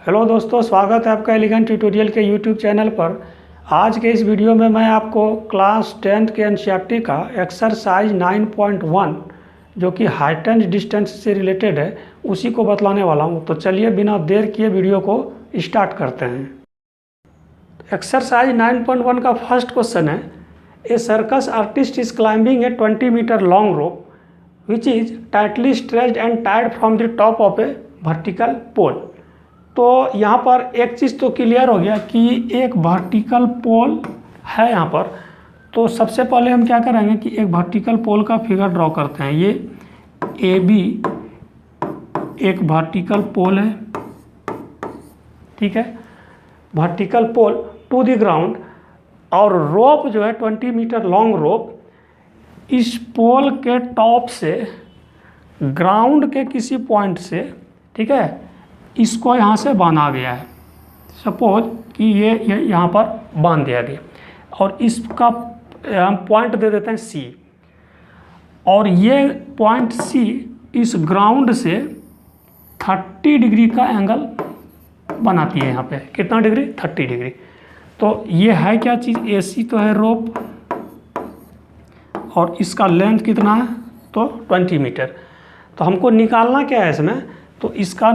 Hello दोस्तों, स्वागत है आपका एलिगेंट ट्यूटोरियल के यूट्यूब चैनल पर। आज के इस वीडियो में मैं आपको क्लास 10th के एनसीईआरटी का एक्सरसाइज 9.1 जो कि हाइट एंड डिस्टेंस से रिलेटेड है उसी को बतलाने वाला हूं। तो चलिए बिना देर किए वीडियो को स्टार्ट करते हैं। एक्सरसाइज 9.1 का फर्स्ट क्वेश्चन है, a circus artist is climbing a 20 metre long rope which is tightly stretched and tied from the top of a vertical pole. तो यहाँ पर एक चीज़ तो क्लियर हो गया कि एक वर्टिकल पोल है यहाँ पर। तो सबसे पहले हम क्या करेंगे कि एक वर्टिकल पोल का फिगर ड्रॉ करते हैं। ये ए बी एक वर्टिकल पोल है, ठीक है, vertical pole to the ground. और रोप जो है 20 मीटर लॉन्ग रोप इस पोल के टॉप से ग्राउंड के किसी पॉइंट से, ठीक है, इसको यहाँ से बांधा गया है। सपोज कि ये यहाँ पर बांध दिया गया और इसका हम पॉइंट दे देते हैं सी, और ये पॉइंट सी इस ग्राउंड से 30 डिग्री का एंगल बनाती है। यहाँ पे कितना डिग्री? 30 डिग्री। तो ये है क्या चीज़? AC तो है रोप, और इसका लेंथ कितना है? तो 20 मीटर। तो हमको निकालना क्या है इसमें? तो इसका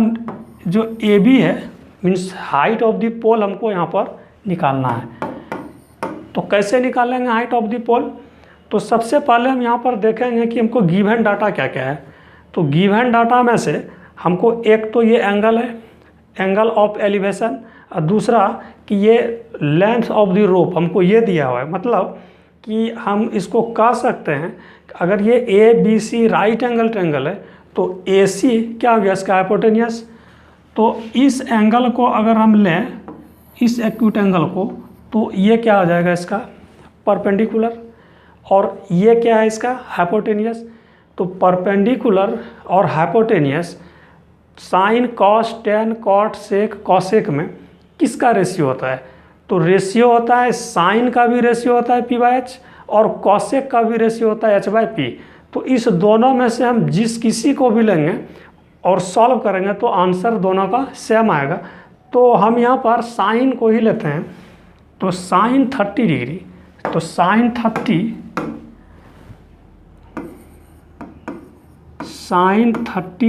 जो AB है मीन्स हाइट ऑफ द पोल हमको यहाँ पर निकालना है। तो कैसे निकालेंगे हाइट ऑफ द पोल? तो सबसे पहले हम यहाँ पर देखेंगे कि हमको गिवन डाटा क्या क्या है। तो गिवन डाटा में से हमको एक तो ये एंगल है, एंगल ऑफ एलिवेशन, और दूसरा कि ये लेंथ ऑफ द रोप हमको ये दिया हुआ है। मतलब कि हम इसको कह सकते हैं अगर ये ABC राइट एंगल ट्रायंगल है तो AC क्या हो गया? इसका हाइपोटेनियस। तो इस एंगल को अगर हम लें, इस एक्यूट एंगल को, तो ये क्या हो जाएगा? इसका परपेंडिकुलर। और ये क्या है? इसका हाइपोटेनियस। तो परपेंडिकुलर और hypotenuse sine, cos, tan, cot, sec, cosec में किसका रेशियो होता है? तो रेशियो होता है साइन का भी रेशियो होता है P/H, और कॉसेक का भी रेशियो होता है H/P। तो इस दोनों में से हम जिस किसी को भी लेंगे और सॉल्व करेंगे तो आंसर दोनों का सेम आएगा। तो हम यहाँ पर साइन को ही लेते हैं। तो साइन 30 डिग्री, तो साइन 30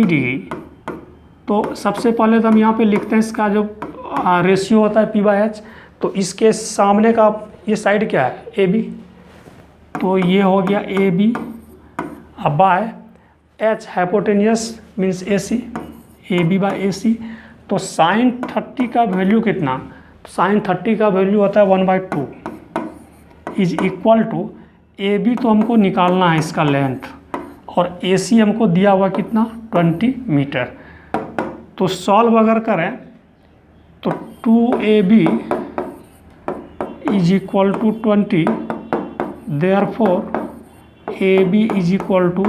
डिग्री। तो सबसे पहले तो हम यहाँ पे लिखते हैं इसका जो रेशियो होता है P/H। तो इसके सामने का ये साइड क्या है? AB। तो ये हो गया AB, अब by H hypotenuse means AC, AB/AC। तो साइन 30 का वैल्यू कितना? साइन 30 का वैल्यू होता है 1/2 इज इक्वल टू AB तो हमको निकालना है इसका लेंथ, और AC हमको दिया हुआ कितना? 20 मीटर। तो सॉल्व अगर करें तो 2AB is equal to 20, therefore AB is equal to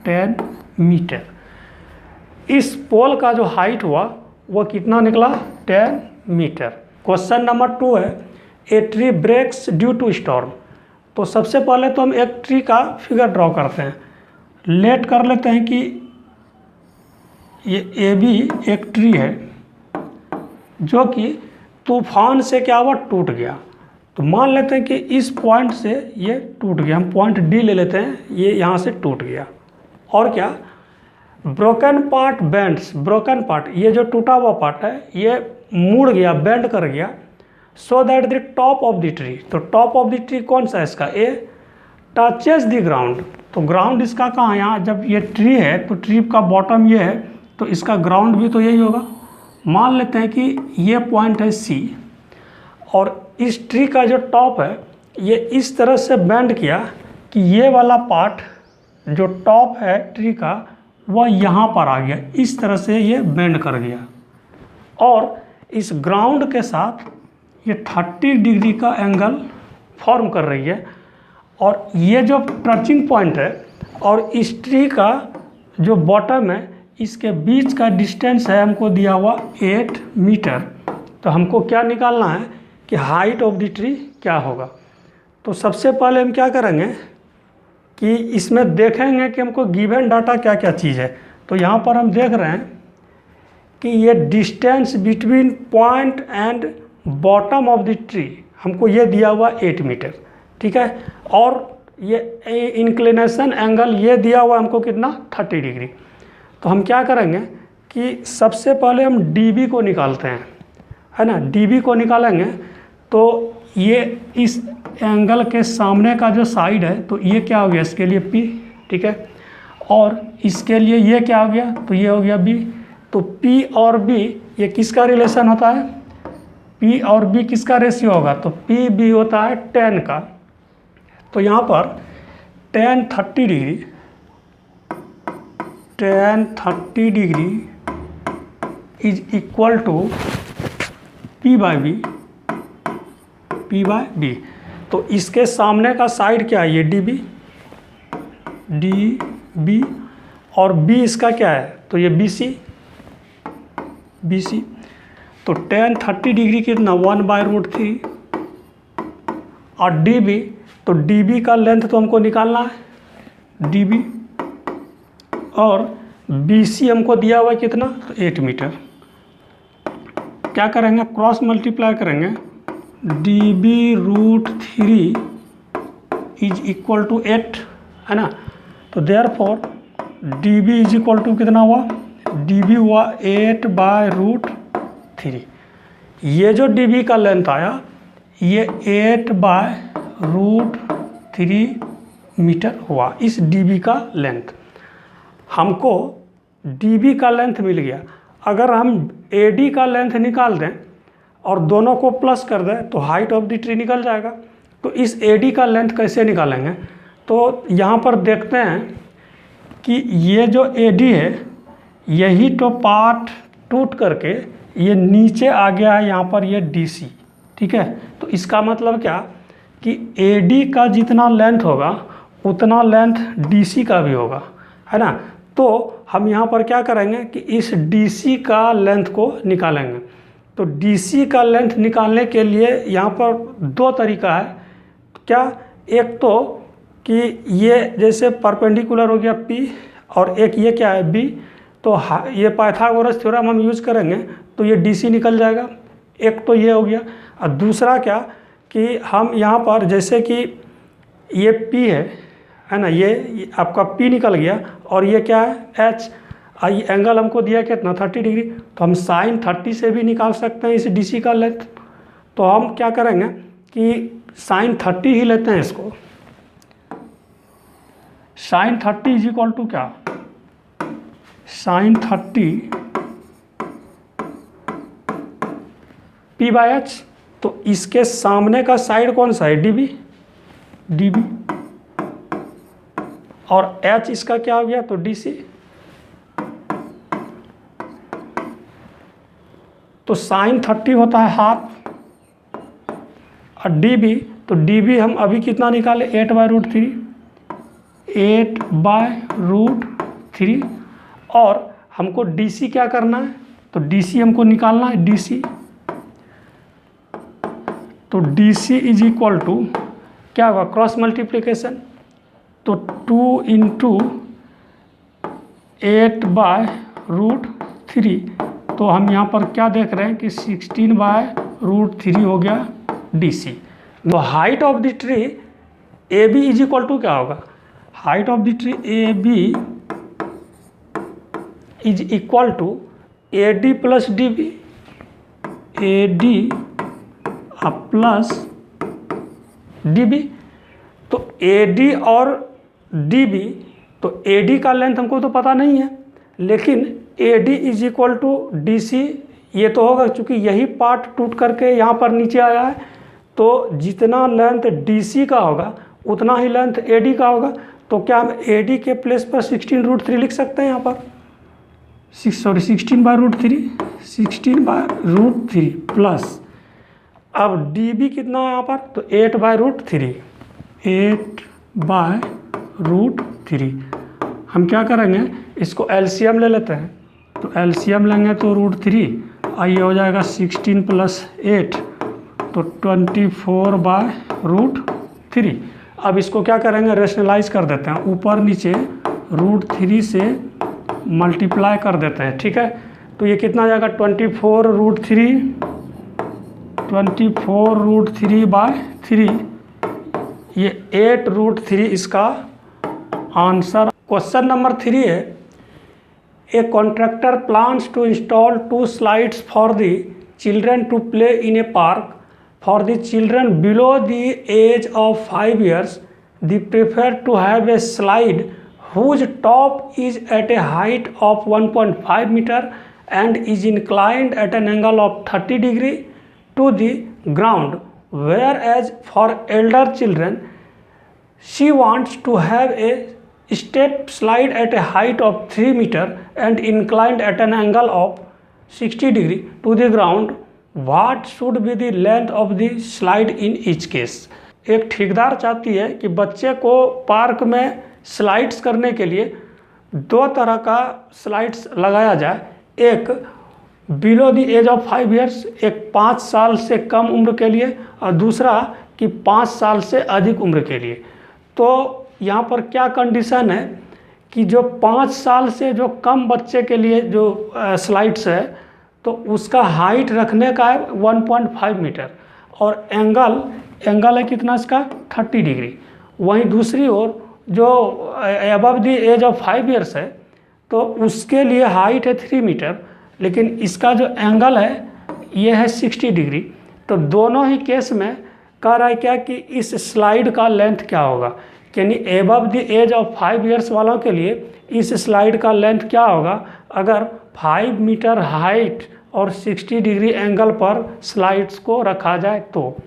10 metre. इस पोल का जो हाइट हुआ वो कितना निकला? 10 मीटर। क्वेश्चन नंबर 2 है, a tree breaks due to storm. तो सबसे पहले तो हम एक ट्री का फिगर ड्रॉ करते हैं। लेट कर लेते हैं कि ये AB एक ट्री है जो कि तूफान से क्या हुआ? टूट गया। तो मान लेते हैं कि इस पॉइंट से ये टूट गया, हम पॉइंट D ले लेते हैं, ये यहाँ से टूट गया। और क्या? Broken part bends, broken part ये जो टूटा हुआ पार्ट है ये मुड़ गया, बेंड कर गया, so that the top of the tree. तो टॉप ऑफ द ट्री कौन सा है इसका? ए टचेस द ग्राउंड। तो ग्राउंड इसका कहाँ है? यहाँ जब ये ट्री है तो ट्री का बॉटम ये है, तो इसका ग्राउंड भी तो यही होगा। मान लेते हैं कि ये पॉइंट है C, और इस ट्री का जो टॉप है ये इस तरह से बेंड किया कि ये वाला पार्ट जो टॉप है ट्री का वह यहाँ पर आ गया, इस तरह से ये बेंड कर गया, और इस ग्राउंड के साथ ये 30 डिग्री का एंगल फॉर्म कर रही है। और ये जो टचिंग पॉइंट है और इस ट्री का जो बॉटम है इसके बीच का डिस्टेंस है हमको दिया हुआ 8 मीटर। तो हमको क्या निकालना है कि हाइट ऑफ द ट्री क्या होगा। तो सबसे पहले हम क्या करेंगे कि इसमें देखेंगे कि हमको गिवन डाटा क्या क्या चीज़ है। तो यहाँ पर हम देख रहे हैं कि ये distance between point and bottom of the tree हमको ये दिया हुआ 8 मीटर, ठीक है। और ये इंक्लिनेशन एंगल ये दिया हुआ हमको कितना 30 डिग्री। तो हम क्या करेंगे कि सबसे पहले हम डीबी को निकालते हैं, है ना। डीबी को निकालेंगे तो ये इस एंगल के सामने का जो साइड है तो ये क्या हो गया, इसके लिए P, ठीक है। और इसके लिए ये क्या हो गया, तो ये हो गया B। तो P और B ये किसका रिलेशन होता है, P और B किसका रेशियो होगा, तो PB होता है tan का। तो यहाँ पर tan 30 degree is equal to P by बी। तो इसके सामने का साइड क्या है, ये DB और B इसका क्या है, तो ये BC। तो tan 30 डिग्री कितना 1/√3 और DB, तो DB का लेंथ तो हमको निकालना है DB, और BC हमको दिया हुआ है कितना, तो 8 मीटर। क्या करेंगे, क्रॉस मल्टीप्लाई करेंगे, DB√3 इज इक्वल टू 8, है ना। तो therefore DB is equal to कितना हुआ, DB हुआ 8/√3। ये जो DB का लेंथ आया ये 8/√3 मीटर हुआ, इस DB का लेंथ। हमको DB का लेंथ मिल गया। अगर हम AD का लेंथ निकाल दें और दोनों को प्लस कर दें तो हाइट ऑफ द ट्री निकल जाएगा। तो इस AD का लेंथ कैसे निकालेंगे, तो यहाँ पर देखते हैं कि ये जो AD है यही तो पार्ट टूट करके ये नीचे आ गया है, यहाँ पर ये DC, ठीक है। तो इसका मतलब क्या कि AD का जितना लेंथ होगा उतना लेंथ DC का भी होगा, है ना। तो हम यहाँ पर क्या करेंगे कि इस DC का लेंथ को निकालेंगे। तो DC का लेंथ निकालने के लिए यहाँ पर दो तरीका है। क्या, एक तो कि ये जैसे परपेंडिकुलर हो गया P और एक ये क्या है B, तो ये पाइथागोरस थ्योरम हम यूज करेंगे तो ये DC निकल जाएगा। एक तो ये हो गया। और दूसरा क्या कि हम यहाँ पर जैसे कि ये P है ना, ये आपका P निकल गया और ये क्या है H, ये एंगल हमको दिया कितना 30 डिग्री, तो हम sin 30 से भी निकाल सकते हैं इस DC का लेंथ। तो हम क्या करेंगे कि sin 30 ही लेते हैं इसको। sin 30 इज इक्वल टू क्या, sin 30 P/H। तो इसके सामने का साइड कौन सा है, DB, और H इसका क्या हो गया, तो DC। तो sin 30 होता है हाफ, और DB, तो DB हम अभी कितना निकाले 8/√3, और हमको DC क्या करना है, तो DC हमको निकालना है DC। तो DC इज इक्वल टू क्या होगा, क्रॉस मल्टीप्लिकेशन, तो 2 × 8/√3। तो हम यहाँ पर क्या देख रहे हैं कि 16/√3 हो गया DC। तो height of the tree AB is equal to क्या होगा, height of the tree AB is equal to AD plus DB, AD plus DB। तो AD और DB, तो AD का लेंथ हमको तो पता नहीं है, लेकिन AD is equal to DC ये तो होगा, क्योंकि यही पार्ट टूट करके यहाँ पर नीचे आया है। तो जितना लेंथ DC का होगा उतना ही लेंथ AD का होगा। तो क्या हम AD के प्लेस पर 16√3 लिख सकते हैं यहाँ पर, 16/√3 प्लस, अब DB कितना है यहाँ पर, तो 8/√3। हम क्या करेंगे, इसको LCM ले लेते हैं। तो LCM लेंगे तो √3, ये हो जाएगा 16 + 8, तो 24/√3। अब इसको क्या करेंगे, रेशनलाइज कर देते हैं, ऊपर नीचे √3 से मल्टीप्लाई कर देते हैं, ठीक है। तो ये कितना आ जाएगा 24√3 ये 8√3 इसका आंसर। क्वेश्चन नंबर 3 है, a contractor plans to install 2 slides for the children to play in a park for the children below the age of 5 years. They prefer to have a slide whose top is at a height of 1.5 meter and is inclined at an angle of 30 degree to the ground, whereas for elder children she wants to have a step slide at a height of 3 meter and inclined at an angle of 60 degree to the ground. What should be the length of the slide in each case? एक ठेकेदार चाहती है कि बच्चे को park में slides करने के लिए 2 तरह का स्लाइड्स लगाया जाए, एक below the age of 5 years, एक 5 साल से कम उम्र के लिए, और दूसरा कि 5 साल से अधिक उम्र के लिए। तो यहाँ पर क्या कंडीशन है कि जो 5 साल से जो कम बच्चे के लिए जो स्लाइड्स है तो उसका हाइट रखने का है 1.5 मीटर और एंगल है कितना इसका 30 डिग्री। वहीं दूसरी ओर जो above the age of 5 years है तो उसके लिए हाइट है 3 मीटर, लेकिन इसका जो एंगल है ये है 60 डिग्री। तो दोनों ही केस में कह रहा है क्या कि इस स्लाइड का लेंथ क्या होगा, यानी above the age of 5 years वालों के लिए इस स्लाइड का लेंथ क्या होगा अगर 5 मीटर हाइट और 60 डिग्री एंगल पर स्लाइड्स को रखा जाए। तो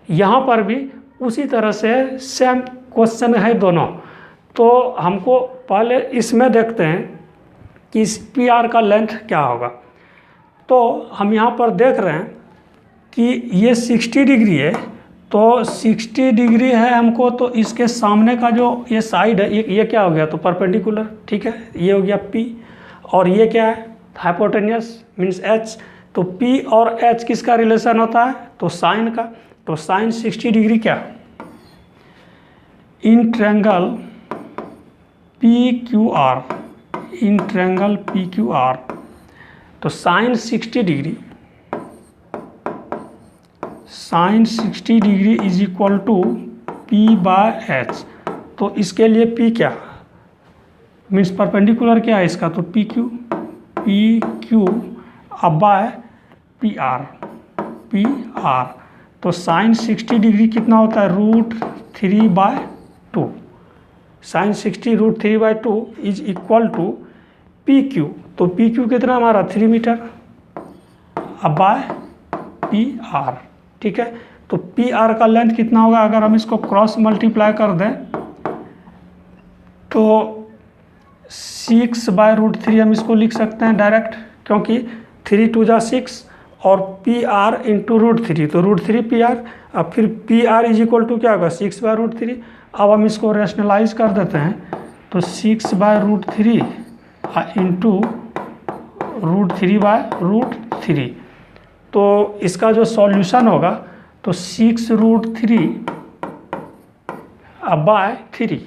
यहाँ पर भी उसी तरह से सेम क्वेश्चन है दोनों। तो हमको पहले इसमें देखते हैं कि इस PR का लेंथ क्या होगा। तो हम यहाँ पर देख रहे हैं कि ये 60 डिग्री है, तो 60 डिग्री है हमको, तो इसके सामने का जो ये साइड है ये क्या हो गया, तो परपेंडिकुलर, ठीक है, ये हो गया P। और ये क्या है, हाइपोटेनियस मीन्स H। तो P और H किसका रिलेशन होता है, तो साइन का। तो साइन 60 डिग्री क्या, in triangle PQR, in triangle PQR, तो sine 60 degree, sine 60 degree is equal to P/H। तो इसके लिए P क्या मीन्स परपेंडिकुलर क्या है इसका, तो PQ अब बाय PR। तो साइन 60 डिग्री कितना होता है, √3/2। Sine 60 √3/2 is equal to PQ। तो PQ कितना हमारा 3 मीटर अब बाय PR, ठीक है। तो PR का लेंथ कितना होगा, अगर हम इसको क्रॉस मल्टीप्लाई कर दें तो 6/√3 हम इसको लिख सकते हैं डायरेक्ट, क्योंकि 3 2 जा 6 और PR इंटू √3, तो √3 PR। अब फिर PR इज इक्वल टू क्या होगा 6/√3। अब हम इसको रेशनलाइज कर देते हैं, तो 6/√3 इंटू √3/√3। तो इसका जो सॉल्यूशन होगा तो 6√3 बाय 3,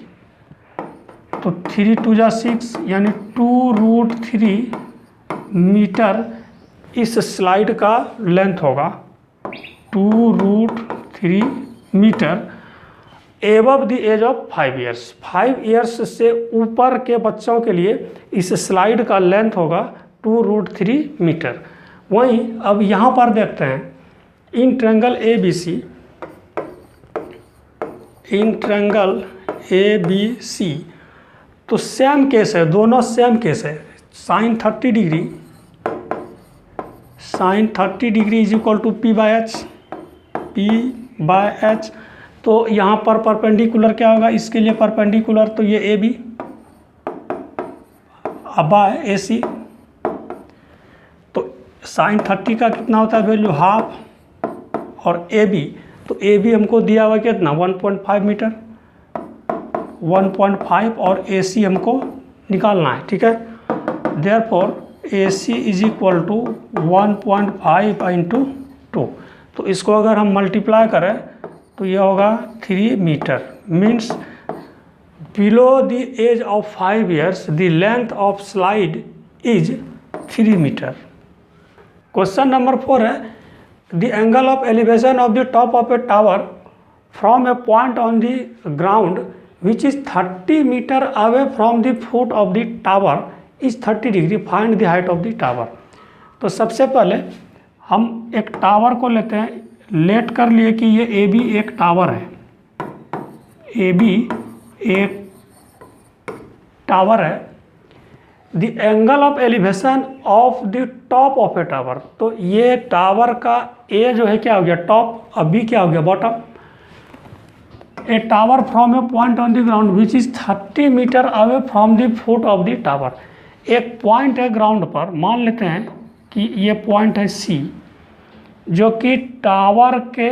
तो 3 2 जा 6 यानी 2√3 मीटर इस स्लाइड का लेंथ होगा, 2√3 metre above the age of 5 years। 5 years से ऊपर के बच्चों के लिए इस स्लाइड का लेंथ होगा 2√3 मीटर। वहीं अब यहाँ पर देखते हैं in triangle ABC, in triangle ABC तो सेम केस है, दोनों सेम केस है। Sine 30 degree, sine 30 degree is equal to P/H। तो यहाँ पर परपेंडिकुलर क्या होगा, इसके लिए परपेंडिकुलर तो ये AB बाय AC। तो साइन 30 का कितना होता है वैल्यू हाफ, और AB तो AB हमको दिया हुआ कितना 1.5 मीटर, 1.5 और AC हमको निकालना है, ठीक है। Therefore AC is equal to 1.5 into 2। तो इसको अगर हम मल्टीप्लाई करें तो यह होगा 3 metre. Means below the age of 5 years the length of slide is 3 metre. Question number 4 है the angle of elevation of the top of a tower from a point on the ground which is 30 metre away from the foot of the tower is 30 degree, find the height of the tower. तो सबसे पहले हम एक tower को लेते हैं, late कर लिए कि ये ए बी एक टावर है, ए बी एक टावर है। The angle of elevation of the top of a tower, तो ये टावर का ए जो है क्या हो गया टॉप, और बी क्या हो गया bottom. A tower from a point on the ground which is 30 metre away from the foot of the tower. एक पॉइंट है ग्राउंड पर, मान लेते हैं कि ये पॉइंट है सी, जो कि टावर के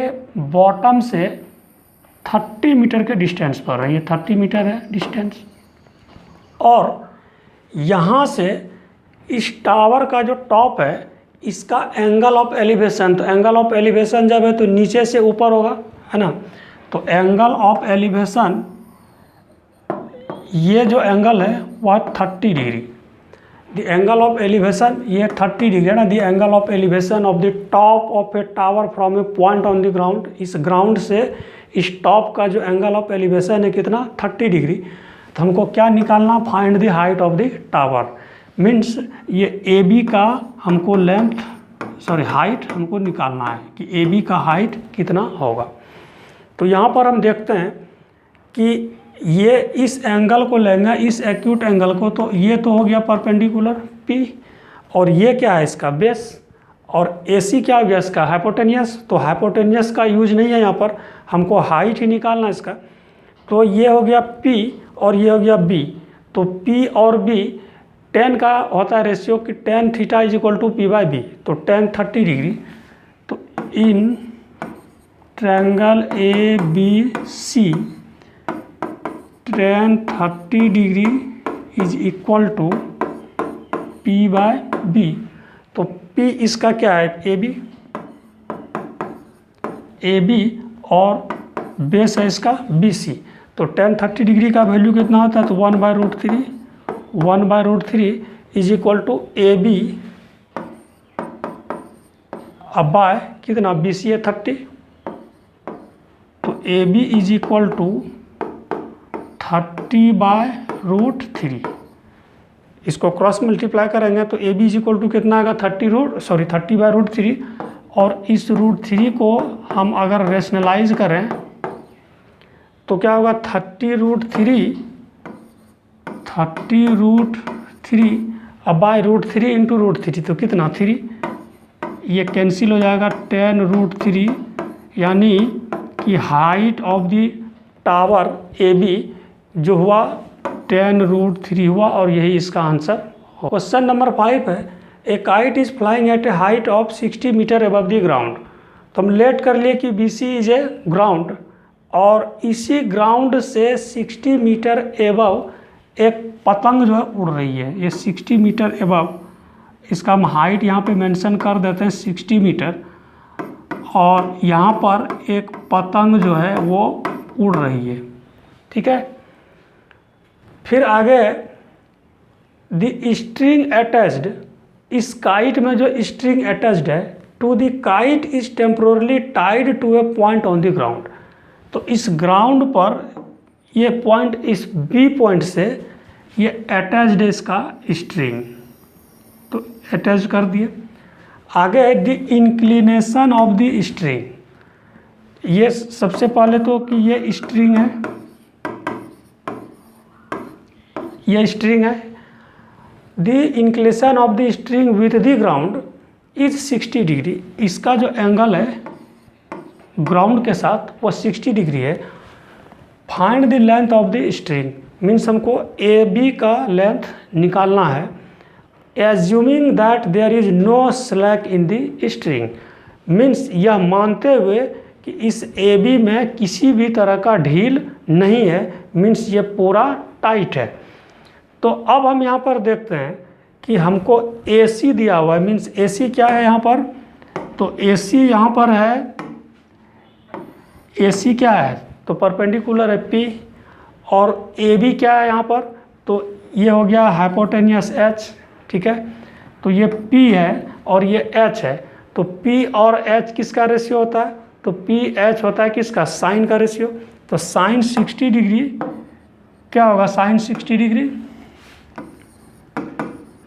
बॉटम से 30 मीटर के डिस्टेंस पर है, ये 30 मीटर है डिस्टेंस। और यहाँ से इस टावर का जो टॉप है इसका एंगल ऑफ एलिवेशन, तो एंगल ऑफ एलिवेशन जब है तो नीचे से ऊपर होगा, है ना। तो एंगल ऑफ एलिवेशन, ये जो एंगल है वह 30 degree. The angle of elevation ये 30 डिग्री है ना। The angle of elevation of the top of a tower from a point on the ground, इस ग्राउंड से इस टॉप का जो एंगल ऑफ एलिवेशन है कितना 30 डिग्री। तो हमको क्या निकालना, find the height of the tower. Means ये ए बी का हमको हाइट हमको निकालना है कि ए बी का हाइट कितना होगा। तो यहाँ पर हम देखते हैं कि ये इस एंगल को लेंगे, इस एक्यूट एंगल को, तो ये तो हो गया परपेंडिकुलर P, और ये क्या है इसका बेस, और AC क्या हो गया इसका हाइपोटेनियस। तो हाइपोटेनियस का यूज नहीं है यहाँ पर, हमको हाइट ही निकालना है इसका। तो ये हो गया P और ये हो गया B। तो P और B tan का होता है रेशियो कि tan theta is equal to P/B, तो tan 30 डिग्री। तो in triangle ABC tan 30 degree is equal to P/B। तो P इसका क्या है AB और बेस है इसका BC। तो tan 30 डिग्री का वैल्यू कितना होता है, तो 1/√3 इज इक्वल टू AB अब बाय कितना BC है 30। तो AB इज इक्वल टू 30/√3। इसको क्रॉस मल्टीप्लाई करेंगे तो AB इज इक्वल टू कितना आएगा 30/√3। और इस √3 को हम अगर रेशनलाइज करें तो क्या होगा 30√3 अब बाय √3 इंटू √3, तो कितना 3, ये कैंसिल हो जाएगा tan√3, यानी कि height of the tower AB जो हुआ tan√3 हुआ, और यही इसका आंसर हो। क्वेश्चन नंबर 5 है a kite is flying at a height of 60 metre above the ground. तो हम लेट कर लिए कि BC इज ए ग्राउंड, और इसी ग्राउंड से 60 मीटर एबव एक पतंग जो है उड़ रही है। ये 60 मीटर एबव, इसका हम हाइट यहाँ पे मेंशन कर देते हैं 60 मीटर, और यहाँ पर एक पतंग जो है वो उड़ रही है, ठीक है। फिर आगे द स्ट्रिंग अटैच्ड, इस काइट में जो स्ट्रिंग अटैच्ड है to the kite is temporarily tied to a point on the ground. तो इस ग्राउंड पर ये पॉइंट, इस B पॉइंट से ये अटैच्ड है इसका स्ट्रिंग, तो अटैच कर दिए। आगे the inclination of the string, ये सबसे पहले तो कि ये स्ट्रिंग है, ये स्ट्रिंग है। The inclination of the string with the ground is 60 degree. इसका जो एंगल है ग्राउंड के साथ वो 60 डिग्री है। Find the length of the string, means हमको AB का लेंथ निकालना है। Assuming that there is no slack in the string, means यह मानते हुए कि इस AB में किसी भी तरह का ढील नहीं है, मीन्स ये पूरा टाइट है। तो अब हम यहाँ पर देखते हैं कि हमको AC दिया हुआ है, मीन्स AC क्या है यहाँ पर, तो AC यहाँ पर है, AC क्या है तो परपेंडिकुलर है P, और AB क्या है यहाँ पर, तो ये हो गया हाइपोटेनियस H, ठीक है। तो ये P है और ये H है, तो P और H किसका रेशियो होता है? तो PH होता है किसका? साइन का रेशियो। तो साइन 60 डिग्री क्या होगा? Sine 60 degree,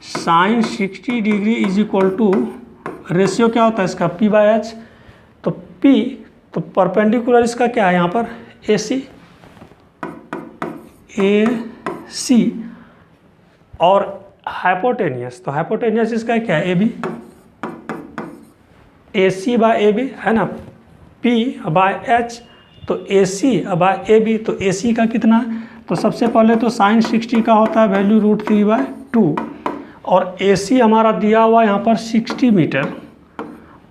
sine 60 degree is equal to ratio क्या होता है इसका? P/H। तो P, तो परपेंडिकुलर इसका क्या है यहाँ पर? AC, और हाइपोटेनियस, तो हाइपोटेनियस इसका क्या है? AB, AC/AB है ना, P/H, तो AC/AB, तो AC का कितना? तो सबसे पहले तो साइन 60 का होता है वैल्यू √3/2, और AC हमारा दिया हुआ यहाँ पर 60 मीटर,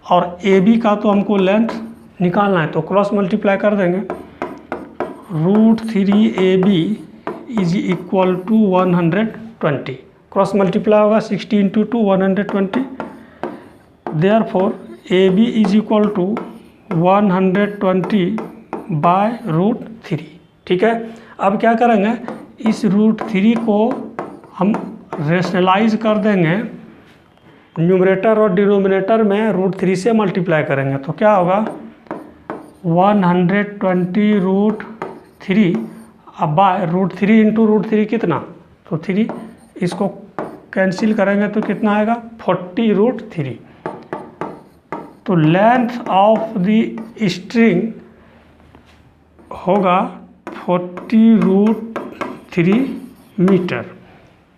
और AB का तो हमको लेंथ निकालना है, तो क्रॉस मल्टीप्लाई कर देंगे। √3AB is equal to 120, cross multiply होगा 60 × 2 120, therefore AB is equal to 120/√3। ठीक है, अब क्या करेंगे? इस √3 को हम रेशनलाइज कर देंगे, न्यूमरेटर और डिनोमिनेटर में √3 से मल्टीप्लाई करेंगे, तो क्या होगा? 120√3 अब बाय √3 × √3 कितना? तो 3, इसको कैंसिल करेंगे तो कितना आएगा? 40√3। तो लेंथ ऑफ द स्ट्रिंग होगा 40√3 मीटर।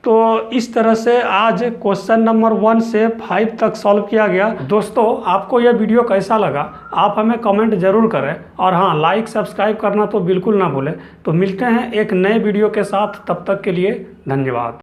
तो इस तरह से आज क्वेश्चन नंबर 1 से 5 तक सॉल्व किया गया। दोस्तों, आपको यह वीडियो कैसा लगा आप हमें कमेंट जरूर करें, और हाँ, लाइक सब्सक्राइब करना तो बिल्कुल ना भूलें। तो मिलते हैं एक नए वीडियो के साथ, तब तक के लिए धन्यवाद।